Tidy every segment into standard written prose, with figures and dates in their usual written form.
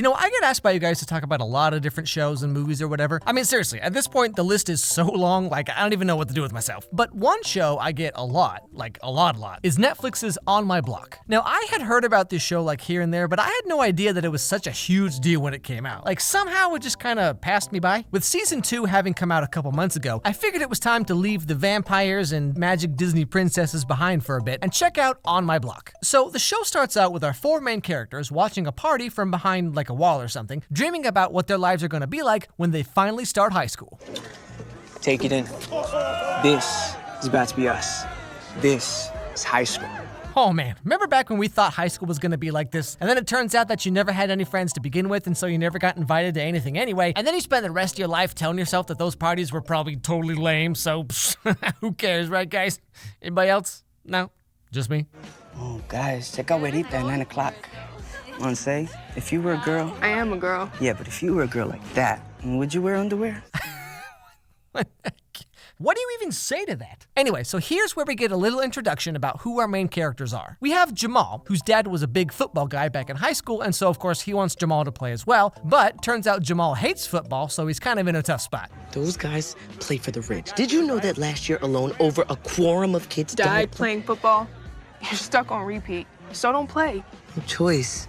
You know, I get asked by you guys to talk about a lot of different shows and movies or whatever. I mean, seriously, at this point, the list is so long, like, I don't even know what to do with myself. But one show I get a lot, like a lot, is Netflix's On My Block. Now, I had heard about this show like here and there, but I had no idea that it was such a huge deal when it came out. Like, somehow it just kind of passed me by. With season 2 having come out a couple months ago, I figured it was time to leave the vampires and magic Disney princesses behind for a bit and check out On My Block. So the show starts out with our 4 main characters watching a party from behind like a wall or something, dreaming about what their lives are going to be like when they finally start high school. Take it in. This is about to be us. This is high school. Oh man, remember back when we thought high school was gonna be like this? And then it turns out that you never had any friends to begin with, and so you never got invited to anything anyway. And then you spend the rest of your life telling yourself that those parties were probably totally lame, so who cares, right guys? Anybody else? No? Just me? Oh, guys, check out Güerita at 9 o'clock. Wanna say, if you were a girl... I am a girl. Yeah, but if you were a girl like that, would you wear underwear? What do you even say to that? Anyway, so here's where we get a little introduction about who our main characters are. We have Jamal, whose dad was a big football guy back in high school, and so of course he wants Jamal to play as well, but turns out Jamal hates football, so he's kind of in a tough spot. Those guys play for the rich. Did you know that last year alone, over a quorum of kids Died playing football? You're stuck on repeat, so don't play. No choice.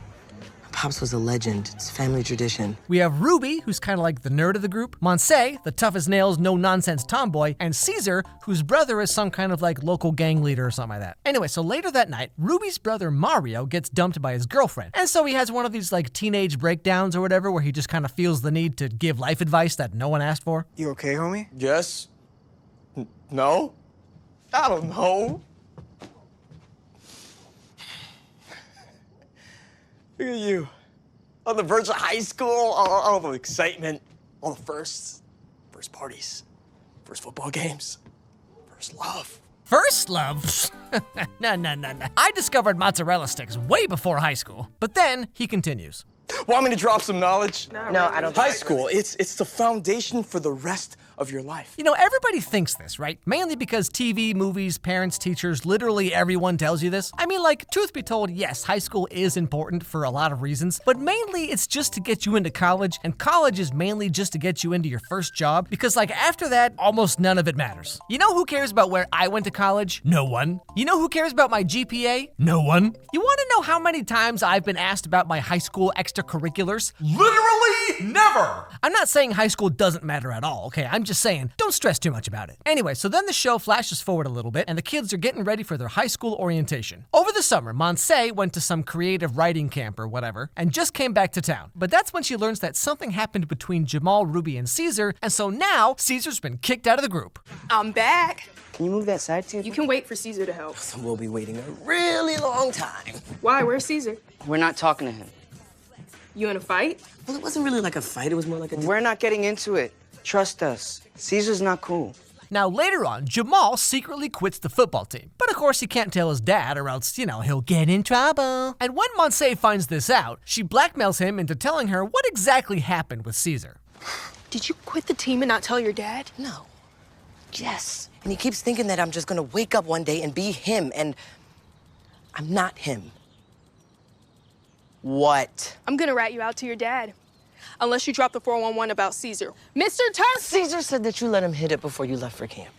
Pops was a legend. It's family tradition. We have Ruby, who's kind of like the nerd of the group, Monse, the tough-as-nails, no-nonsense tomboy, and Caesar, whose brother is some kind of like local gang leader or something like that. Anyway, so later that night, Ruby's brother Mario gets dumped by his girlfriend, and so he has one of these like teenage breakdowns or whatever where he just kind of feels the need to give life advice that no one asked for. You okay, homie? Yes. No? I don't know. Look at you. On the verge of high school, all the excitement, all the first parties, first football games, first love. First love? No. I discovered mozzarella sticks way before high school. But then he continues. Want me to drop some knowledge? No, I don't. High school, it's the foundation for the rest of your life. You know, everybody thinks this, right? Mainly because TV, movies, parents, teachers, literally everyone tells you this. I mean, like, truth be told, yes, high school is important for a lot of reasons, but mainly it's just to get you into college, and college is mainly just to get you into your first job, because like after that, almost none of it matters. You know who cares about where I went to college? No one. You know who cares about my GPA? No one. You want to know how many times I've been asked about my high school extracurriculars? Literally never. I'm not saying high school doesn't matter at all, okay? I'm just saying, don't stress too much about it. Anyway, so then the show flashes forward a little bit, and the kids are getting ready for their high school orientation. Over the summer, Monse went to some creative writing camp or whatever, and just came back to town. But that's when she learns that something happened between Jamal, Ruby, and Caesar, and so now Caesar's been kicked out of the group. I'm back. Can you move that side table? You can wait for Caesar to help. We'll be waiting a really long time. Why? Where's Caesar? We're not talking to him. You in a fight? Well, it wasn't really like a fight. It was more like a... We're not getting into it. Trust us. Caesar's not cool. Now, later on, Jamal secretly quits the football team. But of course, he can't tell his dad or else, you know, he'll get in trouble. And when Monse finds this out, she blackmails him into telling her what exactly happened with Caesar. Did you quit the team and not tell your dad? No. Yes. And he keeps thinking that I'm just gonna wake up one day and be him, and I'm not him. What? I'm gonna rat you out to your dad. Unless you drop the 411 about Caesar. Mr. Tusk! Caesar said that you let him hit it before you left for camp.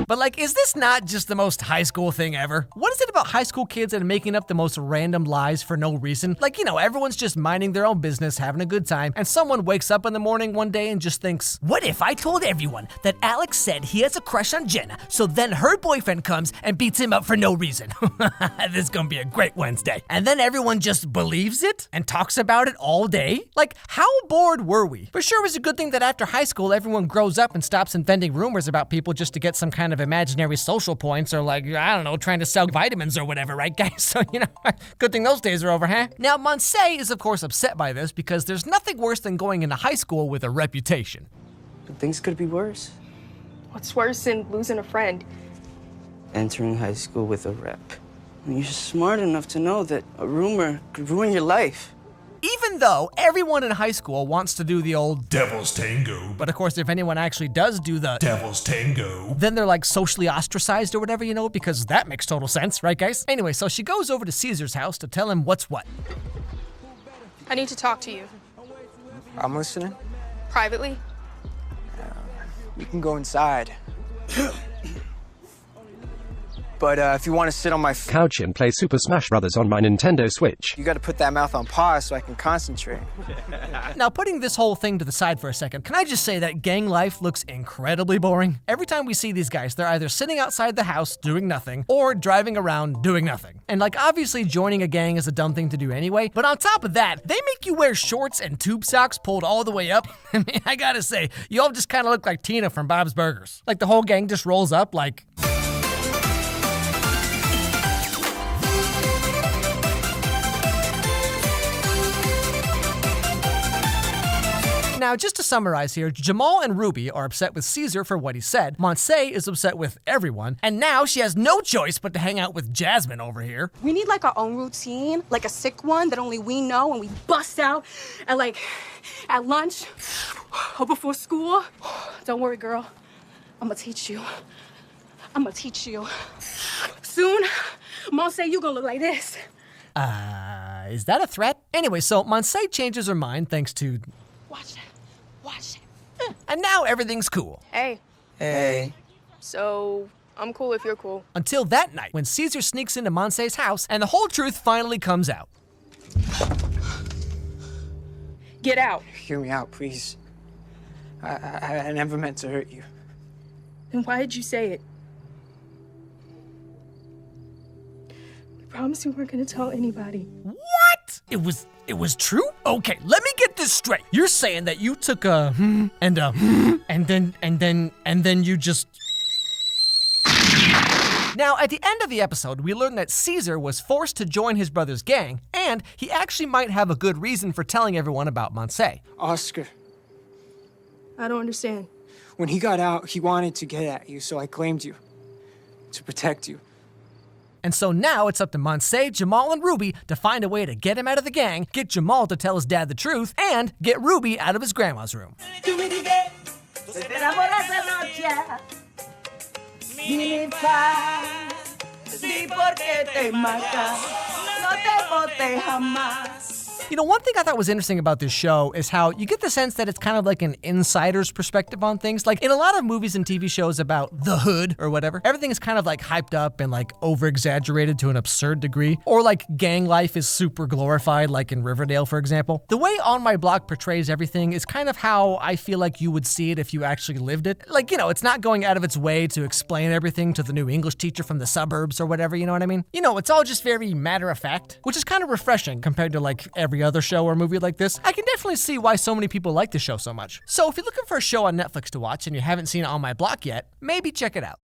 But like, is this not just the most high school thing ever? What is it about high school kids and making up the most random lies for no reason? Like, you know, everyone's just minding their own business, having a good time, and someone wakes up in the morning one day and just thinks, what if I told everyone that Alex said he has a crush on Jenna, so then her boyfriend comes and beats him up for no reason? This is gonna be a great Wednesday. And then everyone just believes it and talks about it all day? Like, how bored were we? For sure it was a good thing that after high school, everyone grows up and stops inventing rumors about people just to get some kind of imaginary social points, or like, I don't know, trying to sell vitamins or whatever, right guys? So, you know, good thing those days are over, huh? Now, Monse is of course upset by this because there's nothing worse than going into high school with a reputation. But things could be worse. What's worse than losing a friend? Entering high school with a rep. You're smart enough to know that a rumor could ruin your life. Even though everyone in high school wants to do the old devil's tango. But of course, if anyone actually does do the devil's tango, then they're like socially ostracized or whatever, you know, because that makes total sense, right guys? Anyway, so she goes over to Caesar's house to tell him what's what. I need to talk to you. I'm listening. Privately? You can go inside. But if you want to sit on my couch and play Super Smash Bros. On my Nintendo Switch, you got to put that mouth on pause so I can concentrate. Now, putting this whole thing to the side for a second, can I just say that gang life looks incredibly boring? Every time we see these guys, they're either sitting outside the house doing nothing, or driving around doing nothing. And like, obviously joining a gang is a dumb thing to do anyway, but on top of that, they make you wear shorts and tube socks pulled all the way up. I mean, I gotta say, you all just kind of look like Tina from Bob's Burgers. Like the whole gang just rolls up like... Now, just to summarize here, Jamal and Ruby are upset with Caesar for what he said, Montse is upset with everyone, and now she has no choice but to hang out with Jasmine over here. We need like our own routine, like a sick one that only we know, and we bust out at lunch or before school. Don't worry, girl. I'm gonna teach you. I'm gonna teach you. Soon, Montse, you gonna look like this. Is that a threat? Anyway, so Montse changes her mind thanks to... Watch that. Watch it. And now everything's cool. Hey. Hey. So, I'm cool if you're cool. Until that night, when Caesar sneaks into Montse's house and the whole truth finally comes out. Get out. Hear me out, please. I never meant to hurt you. Then why did you say it? We promised we weren't gonna tell anybody. What? It was true? Okay, let me get this straight. You're saying that you took a and a and then you just... Now, at the end of the episode, we learn that Caesar was forced to join his brother's gang, and he actually might have a good reason for telling everyone about Montse. Oscar. I don't understand. When he got out, he wanted to get at you, so I claimed you. To protect you. And so now it's up to Montse, Jamal, and Ruby to find a way to get him out of the gang, get Jamal to tell his dad the truth, and get Ruby out of his grandma's room. You know, one thing I thought was interesting about this show is how you get the sense that it's kind of like an insider's perspective on things. Like in a lot of movies and TV shows about the hood or whatever, everything is kind of like hyped up and like over-exaggerated to an absurd degree. Or like gang life is super glorified, like in Riverdale, for example. The way On My Block portrays everything is kind of how I feel like you would see it if you actually lived it. Like, you know, it's not going out of its way to explain everything to the new English teacher from the suburbs or whatever, you know what I mean? You know, it's all just very matter of fact, which is kind of refreshing compared to like every other show or movie like this. I can definitely see why so many people like this show so much. So if you're looking for a show on Netflix to watch and you haven't seen On My Block yet, maybe check it out.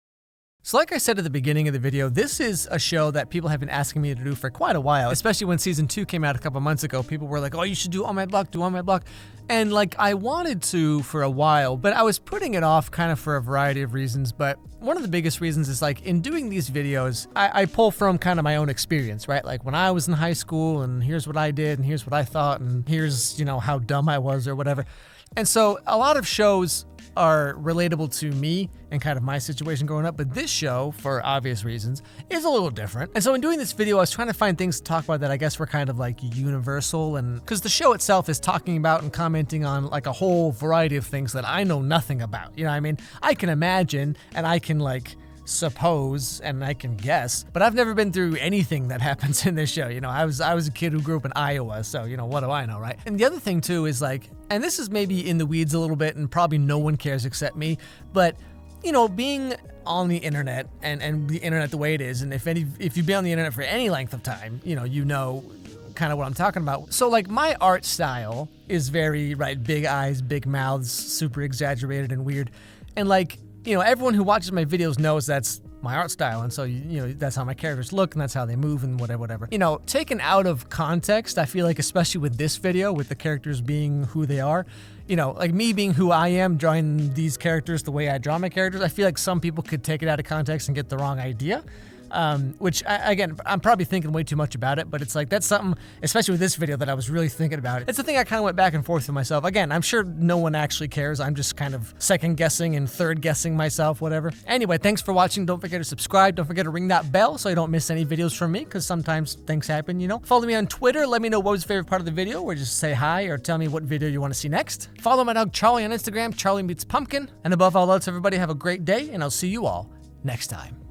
So like I said at the beginning of the video, this is a show that people have been asking me to do for quite a while, especially when season 2 came out a couple months ago. People were like, oh, you should do On My Block, do On My Block. And like, I wanted to for a while, but I was putting it off kind of for a variety of reasons. But one of the biggest reasons is like, in doing these videos, I pull from kind of my own experience, right? Like when I was in high school and here's what I did and here's what I thought and here's, you know, how dumb I was or whatever. And so a lot of shows are relatable to me and kind of my situation growing up, but this show, for obvious reasons, is a little different. And so in doing this video, I was trying to find things to talk about that I guess were kind of like universal, and because the show itself is talking about and commenting on like a whole variety of things that I know nothing about. You know what I mean? I can imagine and I can like suppose and I can guess, but I've never been through anything that happens in this show. You know, I was a kid who grew up in Iowa, so you know, what do I know, right? And the other thing too is like, and this is maybe in the weeds a little bit and probably no one cares except me, but you know, being on the internet and the internet the way it is, and if you've been on the internet for any length of time, you know kind of what I'm talking about. So like my art style is very, right, big eyes, big mouths, super exaggerated and weird. And like, you know, everyone who watches my videos knows that's my art style, and so you know that's how my characters look and that's how they move and whatever. You know, taken out of context, I feel like especially with this video, with the characters being who they are, you know, like me being who I am, drawing these characters the way I draw my characters, I feel like some people could take it out of context and get the wrong idea. Which, again, I'm probably thinking way too much about it, but it's like, that's something, especially with this video, that I was really thinking about. It's the thing I kind of went back and forth with myself. Again, I'm sure no one actually cares. I'm just kind of second guessing and third guessing myself, whatever. Anyway, thanks for watching. Don't forget to subscribe. Don't forget to ring that bell so you don't miss any videos from me, because sometimes things happen, you know. Follow me on Twitter. Let me know what was your favorite part of the video, or just say hi or tell me what video you want to see next. Follow my dog Charlie on Instagram, Charlie Meets Pumpkin. And above all else, everybody have a great day, and I'll see you all next time.